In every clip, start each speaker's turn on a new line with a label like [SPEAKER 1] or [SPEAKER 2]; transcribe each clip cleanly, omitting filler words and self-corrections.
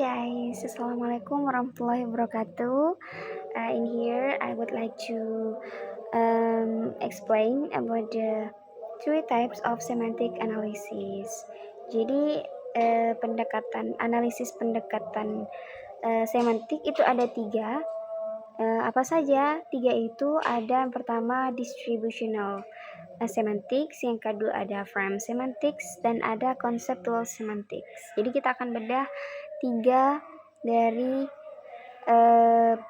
[SPEAKER 1] guys, Assalamualaikum warahmatullahi wabarakatuh. In here, I would like to explain about the three types of semantic analysis. Jadi, analisis pendekatan semantik itu ada tiga. Apa saja? Tiga itu ada yang pertama distributional semantics, yang kedua ada frame semantics, dan ada conceptual semantics. Jadi kita akan bedah tiga dari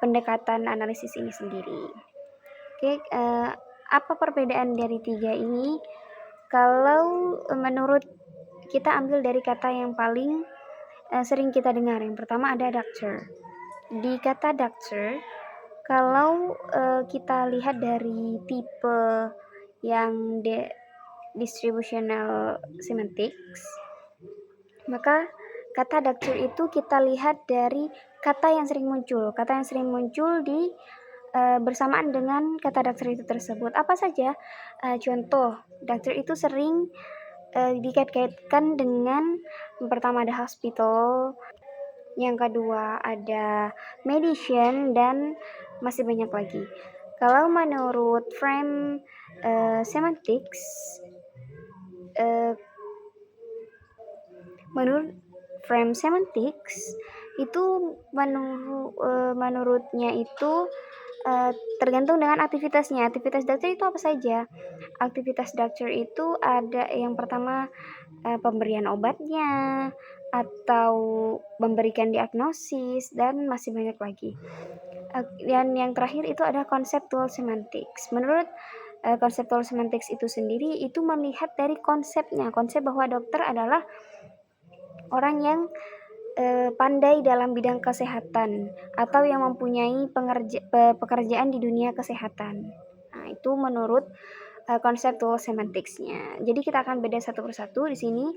[SPEAKER 1] pendekatan analisis ini sendiri. Oke, apa perbedaan dari tiga ini? Kalau menurut kita ambil dari kata yang paling sering kita dengar, yang pertama ada doctor. Di kata doctor, kalau kita lihat dari tipe yang distributional semantics, maka kata doctor itu kita lihat dari kata yang sering muncul. Kata yang sering muncul di bersamaan dengan kata doctor itu tersebut. Apa saja? Contoh, doctor itu sering dikait-kaitkan dengan yang pertama ada hospital, yang kedua ada medicine, dan masih banyak lagi. Kalau menurut frame semantics, menurut frame semantics itu menurutnya itu tergantung dengan aktivitasnya. Aktivitas doctor itu apa saja? Aktivitas doctor itu ada yang pertama pemberian obatnya, atau memberikan diagnosis, dan masih banyak lagi. Dan yang terakhir itu ada conceptual semantics. Menurut conceptual semantics itu sendiri itu melihat dari konsepnya, konsep bahwa dokter adalah orang yang pandai dalam bidang kesehatan atau yang mempunyai pekerjaan di dunia kesehatan. Nah, itu menurut conceptual semantics-nya. Jadi kita akan beda satu persatu di sini.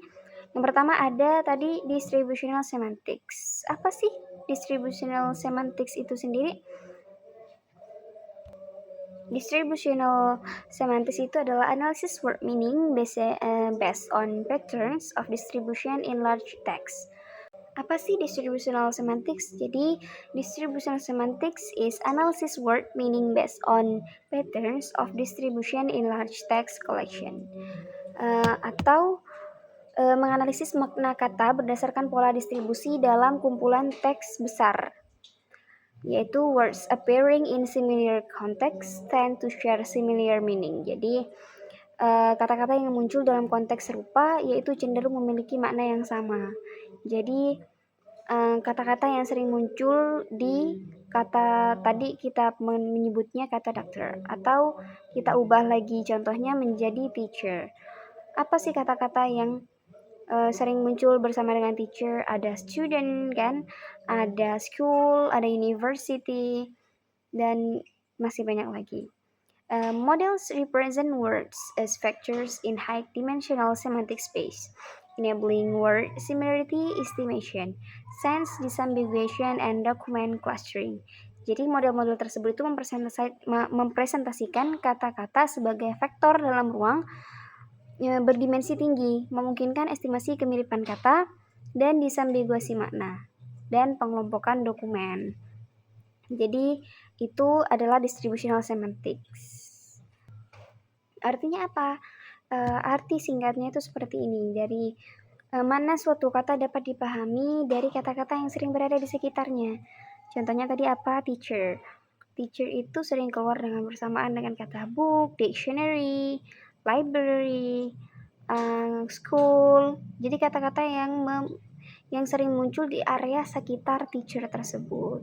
[SPEAKER 1] Yang pertama ada tadi distributional semantics. Apa sih distributional semantics itu sendiri? Distributional semantics itu adalah analysis word meaning based on patterns of distribution in large text. Apa sih distributional semantics? Jadi, distributional semantics is analysis word meaning based on patterns of distribution in large text collection. Atau menganalisis makna kata berdasarkan pola distribusi dalam kumpulan teks besar, yaitu words appearing in similar context tend to share similar meaning. Jadi, kata-kata yang muncul dalam konteks serupa yaitu cenderung memiliki makna yang sama. Jadi, kata-kata yang sering muncul di kata tadi kita menyebutnya kata doctor, atau kita ubah lagi contohnya menjadi teacher. Apa sih kata-kata yang sering muncul bersama dengan teacher? Ada student kan, ada school, ada university, dan masih banyak lagi. Models represent words as vectors in high-dimensional semantic space, enabling word similarity estimation, sense disambiguation, and document clustering. Jadi model-model tersebut itu mempresentasikan kata-kata sebagai vektor dalam ruang berdimensi tinggi, memungkinkan estimasi kemiripan kata dan disambiguasi makna, dan pengelompokan dokumen. Jadi itu adalah distributional semantics. Artinya apa? Arti singkatnya itu seperti ini. Dari mana suatu kata dapat dipahami dari kata-kata yang sering berada di sekitarnya. Contohnya tadi apa? Teacher. Teacher itu sering keluar dengan bersamaan dengan kata book, dictionary, library, school. Jadi kata-kata yang sering muncul di area sekitar teacher tersebut.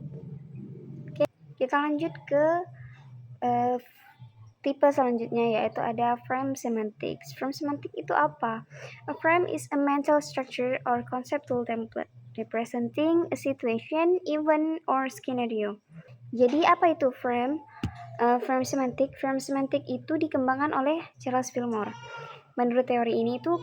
[SPEAKER 1] Oke, kita lanjut ke tipe selanjutnya, yaitu ada frame semantics. Frame semantic itu apa? A frame is a mental structure or conceptual template representing a situation, event, or scenario. Jadi apa itu frame? Frame semantic. Frame semantic itu dikembangkan oleh Charles Fillmore. Menurut teori ini itu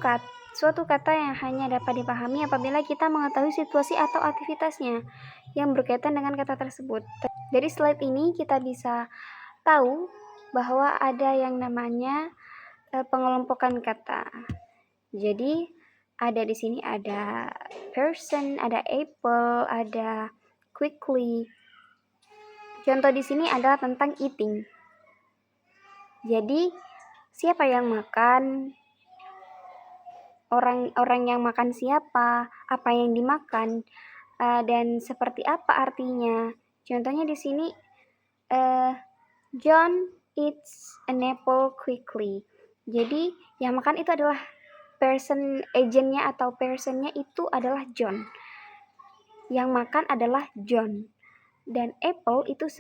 [SPEAKER 1] suatu kata yang hanya dapat dipahami apabila kita mengetahui situasi atau aktivitasnya yang berkaitan dengan kata tersebut. Dari slide ini kita bisa tahu bahwa ada yang namanya pengelompokan kata. Jadi Ada di sini ada person, ada apple, ada quickly. Contoh di sini adalah tentang eating. Jadi, siapa yang makan? Orang yang makan siapa? Apa yang dimakan? Dan seperti apa artinya? Contohnya di sini, John eats an apple quickly. Jadi, yang makan itu adalah agentnya atau personnya itu adalah John. Yang makan adalah John. Dan apple itu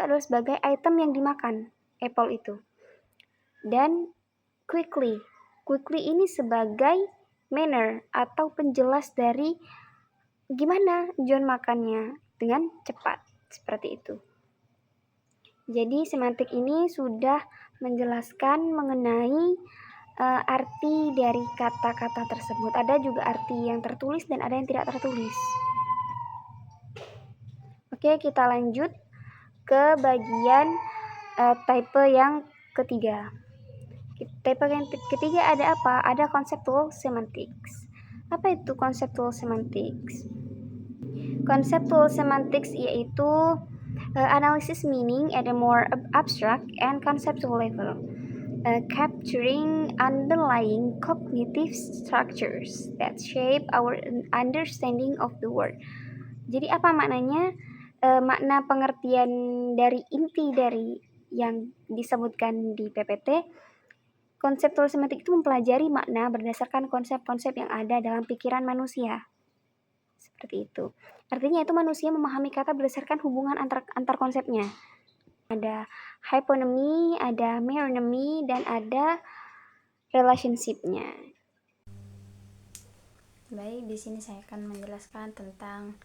[SPEAKER 1] adalah sebagai item yang dimakan. Apple itu. Dan quickly ini sebagai manner atau penjelas dari gimana John makannya dengan cepat, seperti itu. Jadi semantik ini sudah menjelaskan mengenai arti dari kata-kata tersebut. Ada juga arti yang tertulis dan ada yang tidak tertulis. Oke, kita lanjut ke bagian type yang ketiga. Type yang ketiga ada apa? Ada conceptual semantics. Apa itu conceptual semantics? Conceptual semantics yaitu analysis meaning at a more abstract and conceptual level, capturing underlying cognitive structures that shape our understanding of the world. Jadi apa maknanya? Makna pengertian dari inti dari yang disebutkan di PPT. Konseptual semantik itu mempelajari makna berdasarkan konsep-konsep yang ada dalam pikiran manusia. Seperti itu. Artinya itu manusia memahami kata berdasarkan hubungan antar konsepnya. Ada hyponymy, ada meronymy, dan ada relationship-nya.
[SPEAKER 2] Baik, di sini saya akan menjelaskan tentang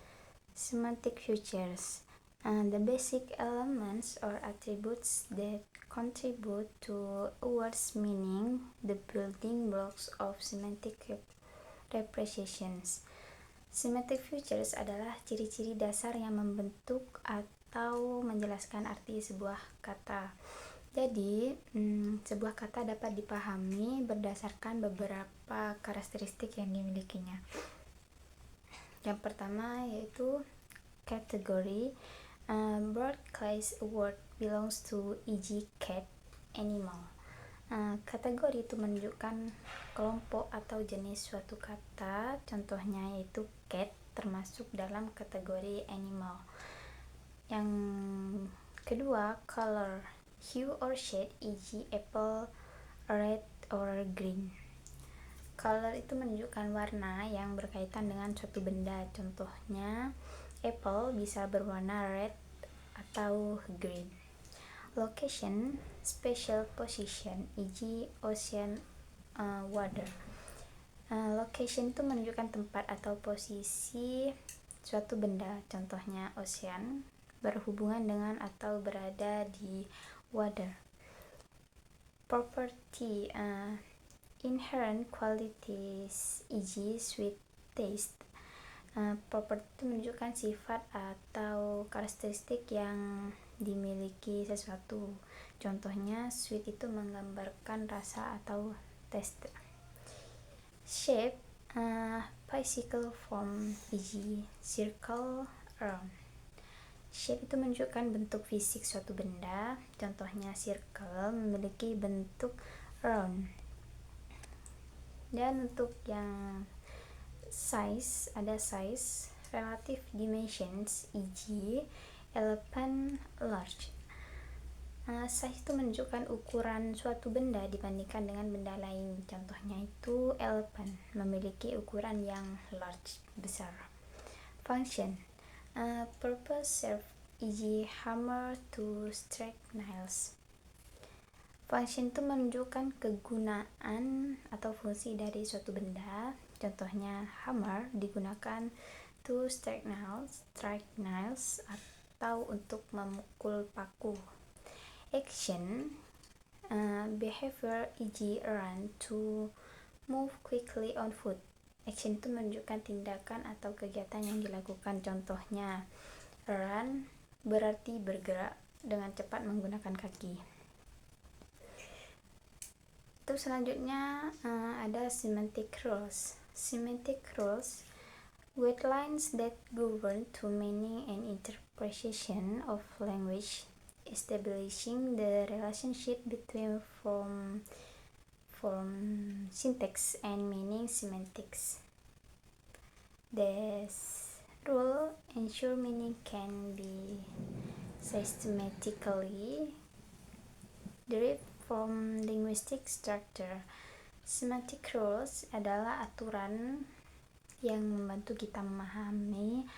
[SPEAKER 2] semantic features. The basic elements or attributes that contribute to a word's meaning, the building blocks of semantic representations. Semantic features adalah ciri-ciri dasar yang membentuk atau menjelaskan arti sebuah kata. Jadi, sebuah kata dapat dipahami berdasarkan beberapa karakteristik yang dimilikinya. Yang pertama yaitu kategori. Bird class a word belongs to e.g. cat, animal. Kategori itu menunjukkan kelompok atau jenis suatu kata. Contohnya yaitu cat termasuk dalam kategori animal. Yang kedua, color. Hue or shade, e.g. apple, red or green. Color itu menunjukkan warna yang berkaitan dengan suatu benda. Contohnya, apple bisa berwarna red atau green. Location, spatial position, e.g. ocean, water. Location itu menunjukkan tempat atau posisi suatu benda. Contohnya, ocean berhubungan dengan atau berada di water. Property, inherent qualities, e.g. sweet taste. Property itu menunjukkan sifat atau karakteristik yang dimiliki sesuatu. Contohnya, sweet itu menggambarkan rasa atau taste. Shape, physical form, e.g. circle, round. Shape itu menunjukkan bentuk fisik suatu benda. Contohnya, circle memiliki bentuk round. Dan untuk yang size, ada size, relative dimensions, e.g. elephant, large. Size itu menunjukkan ukuran suatu benda dibandingkan dengan benda lain. Contohnya itu elephant memiliki ukuran yang large, besar. Function, purpose, serve, e.g. hammer to strike nails. Function itu menunjukkan kegunaan atau fungsi dari suatu benda. Contohnya, hammer digunakan to strike nails atau untuk memukul paku. Action, behavior, e.g. run, to move quickly on foot. Action itu menunjukkan tindakan atau kegiatan yang dilakukan. Contohnya, run berarti bergerak dengan cepat menggunakan kaki. Terus selanjutnya ada semantic rules. Semantic rules, guidelines that govern to meaning and interpretation of language, establishing the relationship between form syntax and meaning semantics. This rule ensure meaning can be systematically derived from linguistic structure. Semantic rules adalah aturan yang membantu kita memahami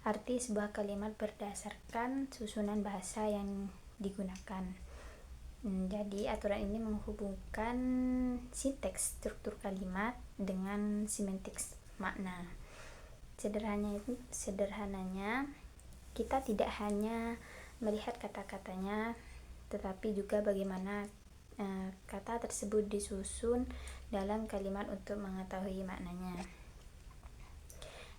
[SPEAKER 2] arti sebuah kalimat berdasarkan susunan bahasa yang digunakan. Jadi aturan ini menghubungkan sinteks struktur kalimat dengan semantik makna. Sederhananya, kita tidak hanya melihat kata-katanya, tetapi juga bagaimana kata tersebut disusun dalam kalimat untuk mengetahui maknanya.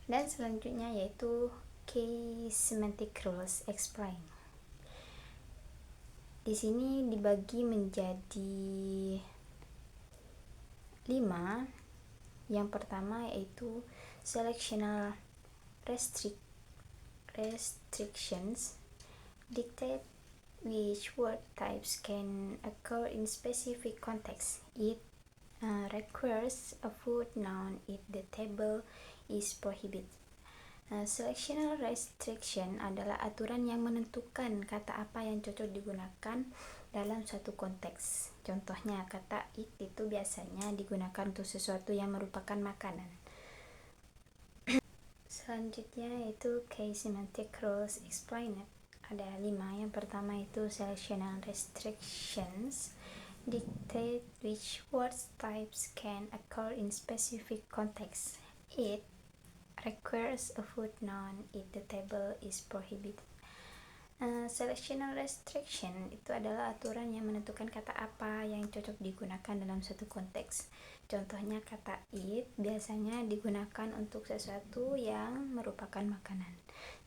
[SPEAKER 2] Dan selanjutnya yaitu Key Semantic Rules Explain. Di sini dibagi menjadi 5. Yang pertama yaitu Selectional restrictions, dictate which word types can occur in specific context. It requires a footnote if the table is prohibited. Selectional restriction adalah aturan yang menentukan kata apa yang cocok digunakan dalam suatu konteks. Contohnya, kata eat itu biasanya digunakan untuk sesuatu yang merupakan makanan. Selanjutnya yaitu Case Semantic Rules Explained. Ada 5. Yang pertama itu Selectional restrictions, dictate which word types can occur in specific context. It requires a footnote if the table is prohibited. Selectional restriction itu adalah aturan yang menentukan kata apa yang cocok digunakan dalam suatu konteks. Contohnya, kata eat biasanya digunakan untuk sesuatu yang merupakan makanan.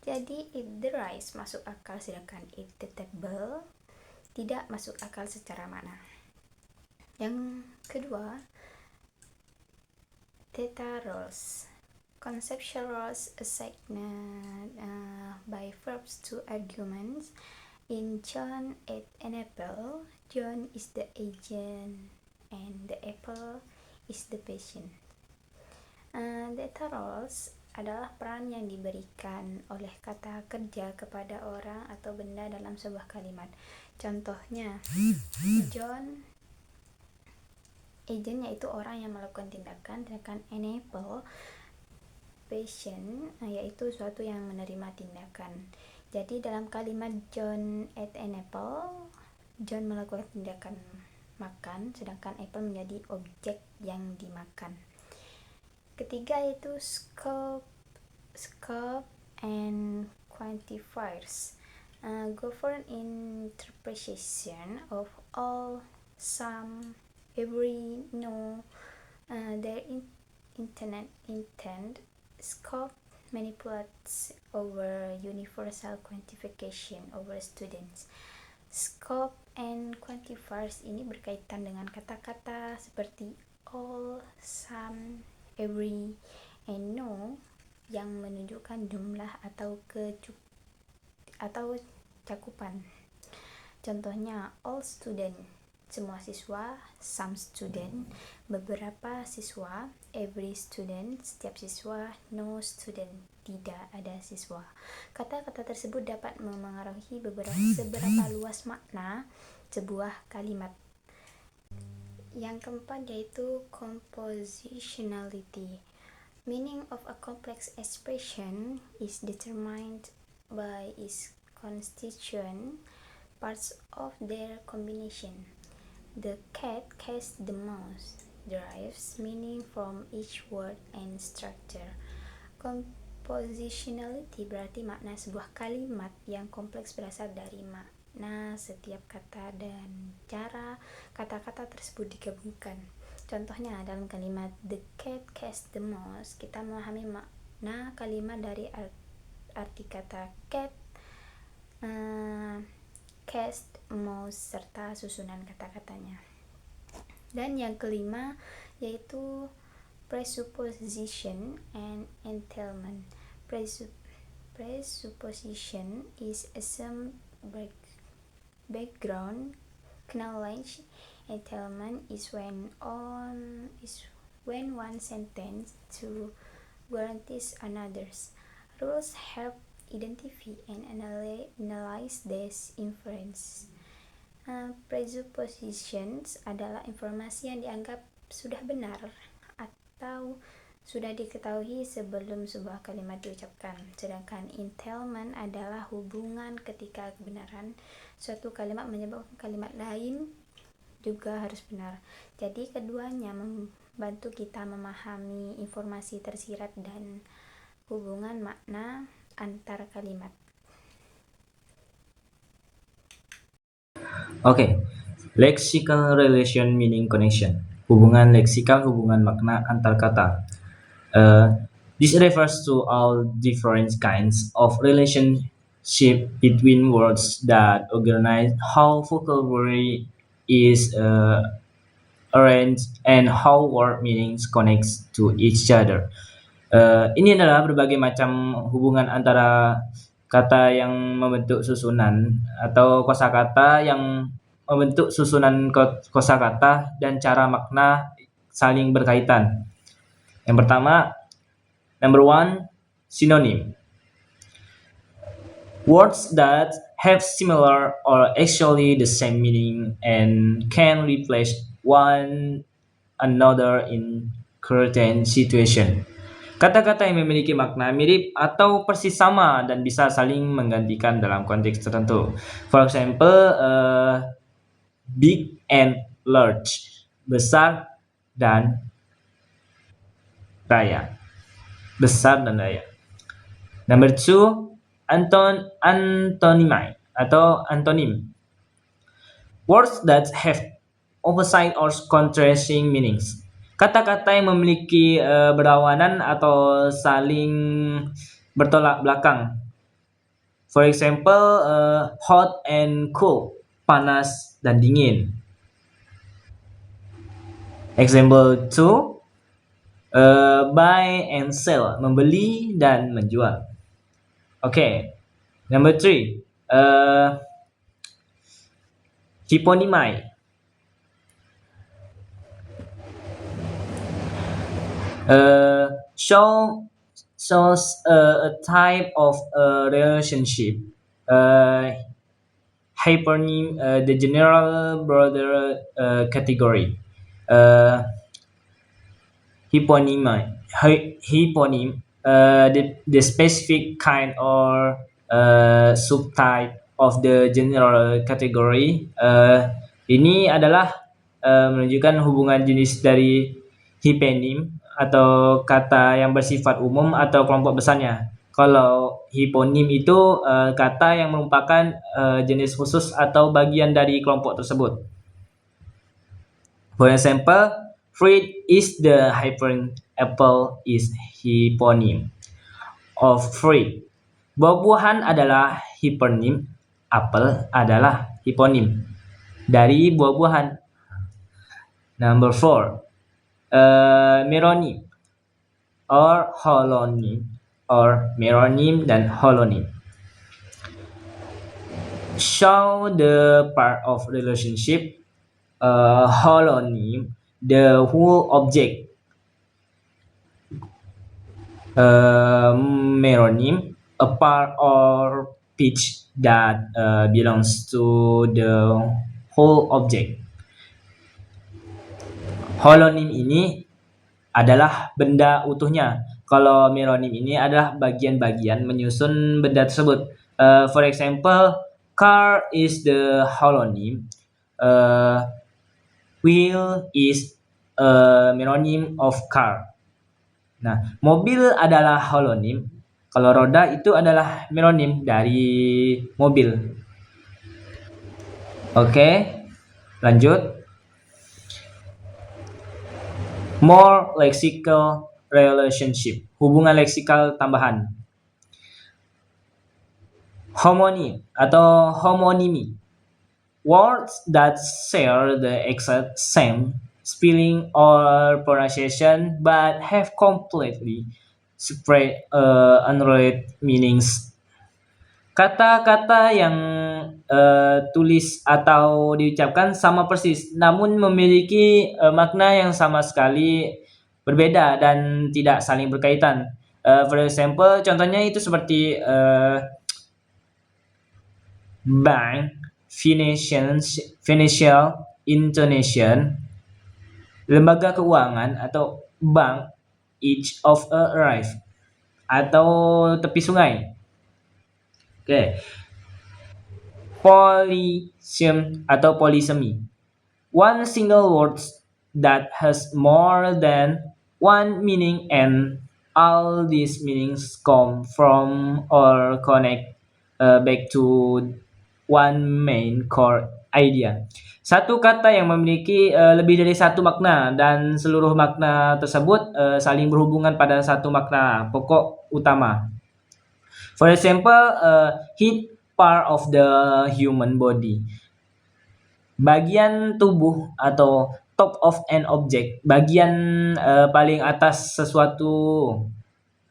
[SPEAKER 2] Jadi eat the rice masuk akal, sedangkan eat the table tidak masuk akal secara makna. Yang kedua, theta rules. Conceptual rules assigned by verbs to arguments. In John ate an apple, John is the agent and the apple is the patient. Theta rules adalah peran yang diberikan oleh kata kerja kepada orang atau benda dalam sebuah kalimat. Contohnya, John, agent yaitu orang yang melakukan tindakan, sedangkan an apple, patient yaitu suatu yang menerima tindakan. Jadi dalam kalimat John ate an apple, John melakukan tindakan makan, sedangkan apple menjadi objek yang dimakan. Ketiga yaitu scope and quantifiers. Govern interpretation of all, some, every, no, their intent. Scope manipulates over universal quantification over students. Scope and quantifiers ini berkaitan dengan kata-kata seperti all, some, every, and no yang menunjukkan jumlah atau cakupan. Contohnya, all student, semua siswa, some student, beberapa siswa, every student, setiap siswa, no student, tidak ada siswa. Kata-kata tersebut dapat memengaruhi seberapa luas makna sebuah kalimat. Yang keempat yaitu compositionality. Meaning of a complex expression is determined by its constituent parts of their combination. The cat catches the mouse derives meaning from each word and structure. Compositionality berarti makna sebuah kalimat yang kompleks berasal dari makna setiap kata dan cara kata-kata tersebut digabungkan. Contohnya dalam kalimat the cat catches the mouse, kita memahami makna kalimat dari arti kata cat, cast, mouse, serta susunan kata-katanya. Dan yang kelima yaitu presupposition and entailment. Presupposition is assumed background knowledge. Entailment is when one sentence to guarantees another's. Rules help identify and analyze these inferences. Presuppositions adalah informasi yang dianggap sudah benar atau sudah diketahui sebelum sebuah kalimat diucapkan. Sedangkan entailment adalah hubungan ketika kebenaran suatu kalimat menyebabkan kalimat lain juga harus benar. Jadi keduanya membantu kita memahami informasi tersirat dan hubungan makna antar kalimat.
[SPEAKER 3] Okay, lexical relation meaning connection. Hubungan leksikal, hubungan makna antar kata. This refers to all different kinds of relationship between words that organize how vocabulary is arranged and how word meanings connects to each other. Ini adalah berbagai macam hubungan antara kata yang membentuk susunan atau kosakata yang membentuk susunan kosakata dan cara makna saling berkaitan. Yang pertama, number one, synonym. Words that have similar or actually the same meaning and can replace one another in certain situation. Kata-kata yang memiliki makna mirip atau persis sama dan bisa saling menggantikan dalam konteks tertentu. For example, big and large, besar dan raya. Besar dan raya. Number two, antonymy atau antonim. Words that have opposite or contrasting meanings. Kata-kata yang memiliki berlawanan atau saling bertolak belakang. For example, hot and cold, panas dan dingin. Example 2, buy and sell, membeli dan menjual. Okay, number 3, hyponymy. Shows a type of relationship. Hypernym, the general broader category. Hyponym, the specific kind or subtype of the general category. Ini adalah menunjukkan hubungan jenis dari hyponym atau kata yang bersifat umum atau kelompok besarnya. Kalau hiponim itu kata yang merupakan jenis khusus atau bagian dari kelompok tersebut. For example, fruit is the hyponym, apple is hiponym of fruit. Buah-buahan adalah hiponim, apel adalah hiponim dari buah-buahan. Number 4, meronym or holonym or meronym dan holonym. Show the part of relationship. Holonym, the whole object. Meronym, a part or piece that belongs to the whole object. Holonym ini adalah benda utuhnya. Kalau meronym ini adalah bagian-bagian menyusun benda tersebut. For example, car is the holonym. Wheel is a meronym of car. Nah, mobil adalah holonym. Kalau roda itu adalah meronym dari mobil. Oke, lanjut. More lexical relationship, hubungan leksikal tambahan. Homonym atau homonymy, words that share the exact same spelling or pronunciation, but have completely separate unrelated meanings. Kata-kata yang tulis atau diucapkan sama persis, namun memiliki makna yang sama sekali berbeda dan tidak saling berkaitan. For example, contohnya itu seperti bank, financial, Indonesian, lembaga keuangan atau bank, edge of a river, atau tepi sungai. Oke. Polysemy atau polysemy. One single word that has more than one meaning, and all these meanings come from or connect back to one main core idea. Satu kata yang memiliki lebih dari satu makna, dan seluruh makna tersebut saling berhubungan pada satu makna pokok utama. For example, heat part of the human body. Bagian tubuh atau top of an object, bagian paling atas sesuatu,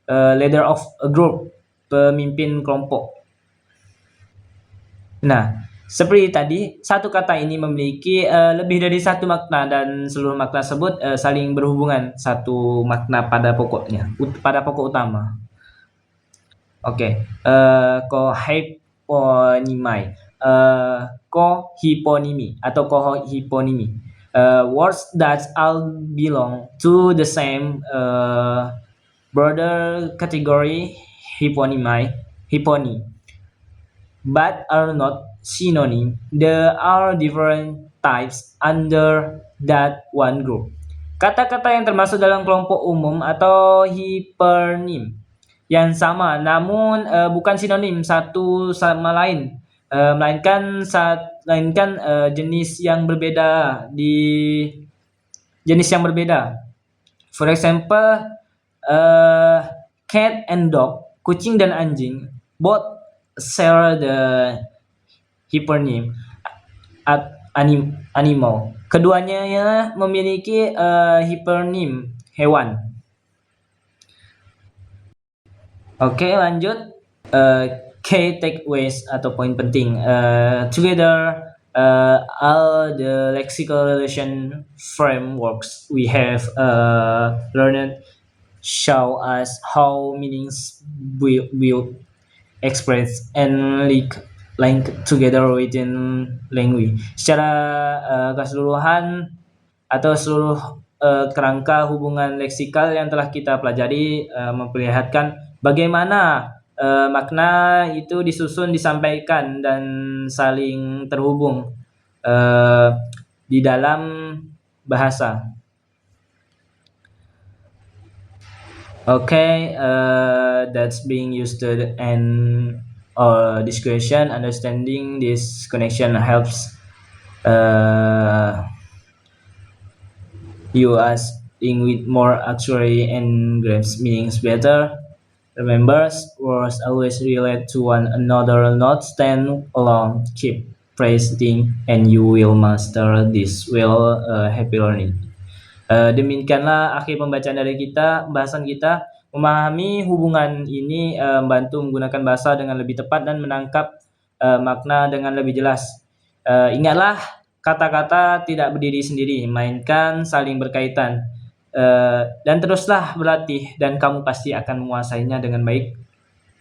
[SPEAKER 3] leader of a group, pemimpin kelompok. Nah, seperti tadi, satu kata ini memiliki lebih dari satu makna, dan seluruh makna tersebut saling berhubungan satu makna pada pokoknya, pada pokok utama. Oke, kohiponimi atau kohiponimi. Words that all belong to the same broader category, hypony, but are not synonym. There are different types under that one group. Kata-kata yang termasuk dalam kelompok umum atau hipernim yang sama, namun bukan sinonim satu sama lain, melainkan jenis yang berbeda di jenis yang berbeda. For example, cat and dog, kucing dan anjing, both share the hypernym animal. Keduanya memiliki hypernym hewan. Oke, lanjut. Key takeaways atau poin penting. Together, all the lexical relation frameworks we have learned show us how meanings will express and link together within language. Secara keseluruhan atau seluruh kerangka hubungan leksikal yang telah kita pelajari memperlihatkan bagaimana makna itu disusun, disampaikan, dan saling terhubung di dalam bahasa. Okay, that's being used in this question. Understanding this connection helps you asking with more actually and grasp meanings better. Remember, words always relate to one another, not stand alone. Keep practicing and you will master this well. Happy learning. Demikianlah akhir pembacaan dari kita, pembahasan kita. Memahami hubungan ini membantu menggunakan bahasa dengan lebih tepat dan menangkap makna dengan lebih jelas. Ingatlah, kata-kata tidak berdiri sendiri, melainkan saling berkaitan. Dan teruslah berlatih, dan kamu pasti akan menguasainya dengan baik,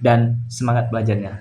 [SPEAKER 3] dan semangat belajarnya.